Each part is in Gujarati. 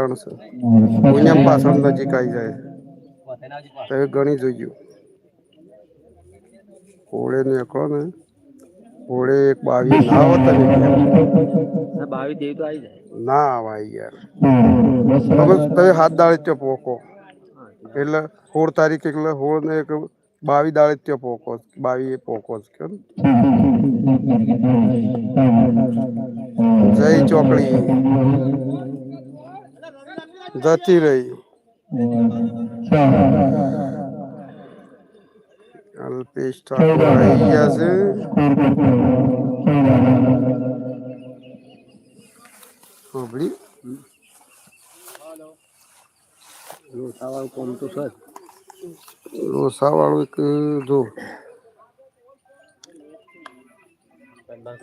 કારણ છે પુણ્યમ પાછળ નજીક આવી જાય તો ગણી જોઈજો હોળે નીકળો ને હોળે એક 22 ના હોત ને 22 જેવી તો આવી જાય ના આવાય યાર તમે 7 દાડે ત્યાં પોકો એટલે 16 તારીખ એટલે 16 ને 22 દાડે ત્યાં પોકો 22 પોકો કે જય ચોકડી જતી રહી અલ્પેશ ઠાકોર આવી ગયા છે સાંભળી લોસાવાળું કોમ તો સર લોસાવાળું એક જો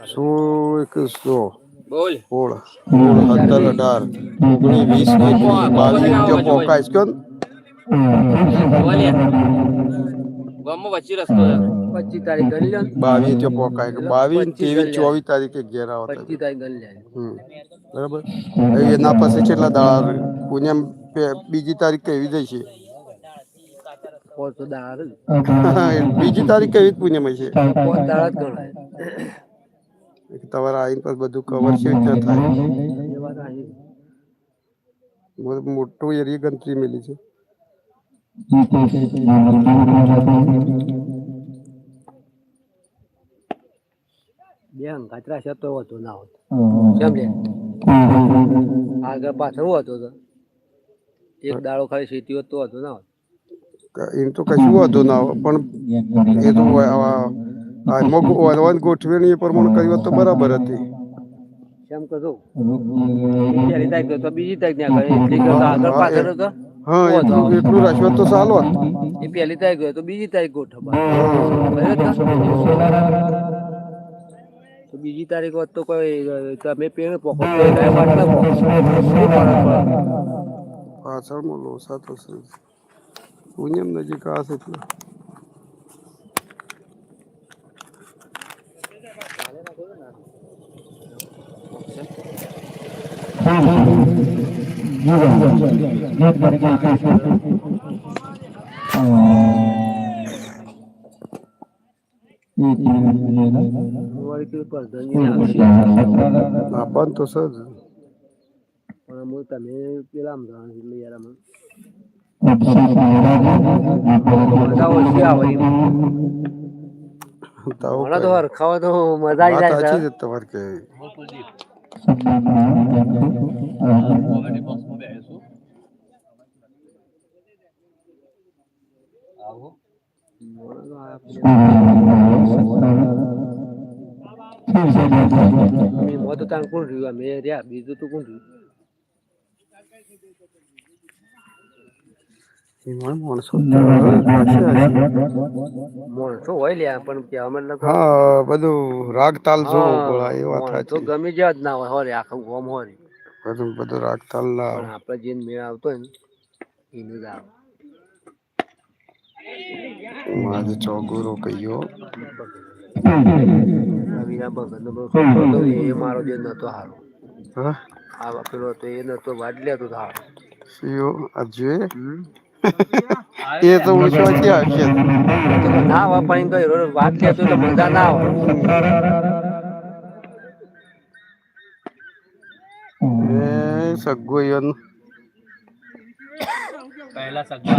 16 21 બોલ 16 17 18 19 20 22 પોકાઈશ કે ગામમાં વચ્ચે રસ્તો 25 તારીખ ગણી લો 22 ત્યાં પોકાય 22 23 24 તારીખે ઘેર આવતા 25 તારીખ ગણી લે બરાબર એના પછી કેટલા દાડા પુણ્યમ બીજી તારીખ કેવી જઈ છે બીજી તારીખ કેવી પુણ્યમ છે તમારા આઈન પર બધું કવર છે ત્યાં થાય મોટું એરિયા ગણતરી મેલી છે બે અંગાત્રા છે તો હતો ના હોત સમજે આગળ પાછળ હતો તો એક દાડો ખાલી સીટી હોત તો હતો ના હોત એમ તો કશું વાંધો ના આવે પણ એ તો ગોઠવેણી એ પ્રમાણે કરી હોત તો બરાબર હતી કેમ કહું પહેલી તારીખ તો બીજી તારીખ આગળ પાછળ તો હા એટલું રાખ્યું તો ચાલો એ પહેલી તારીખ હોય તો બીજી તારીખ ગોઠવવા તો બીજી તારીખ હોત તો કોઈ તમે પેણ પોકો પાછળમાં લોસા તો છે પુણ્યમ નજીક આ છે એટલે આપણ તો સર પણ તમે પેલા યાર તો હરખાવા તો મજા આવી જાય તમારે કે તો તાન કોણ રહ્યું અમે રહ્યા બીજું તો કોણ રહ્યું માણસો હોય લ્યા પણ હા બધું રાગ તાલ જોવો પડે એ વાત તો ગમે જ્યાં જ ના હોય હોરે આખું ગોમ હોરે બધું રાગ તાલ ના પણ આપડે જે મેળ આવતો હોય ને એનું જ આવે મારે ચોગુરો કહીયો એ મારો જે નતો હારો હા આ પેલો હતો એ નતો વાડલે તો હારો અજુ એ તો ઓછવાથી આવશે ના આવે પણ તો વાત લેતો એટલે મજા ના આવે સગોયન પહેલા સગા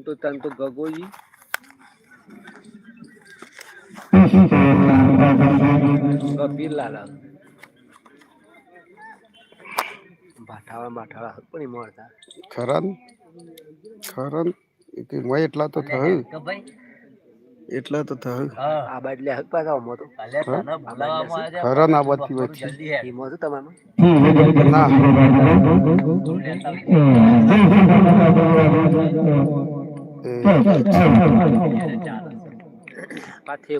તો તન તો ગગોજી ગંભીર લાલા બાઠાવા પણ મળતા ખરા એટલા તો થયું એટલા તો થયું આ બાટલે હક પાછા મો તો ખરા ના બધી વચ્ચે મો તો તમારે ના પાથે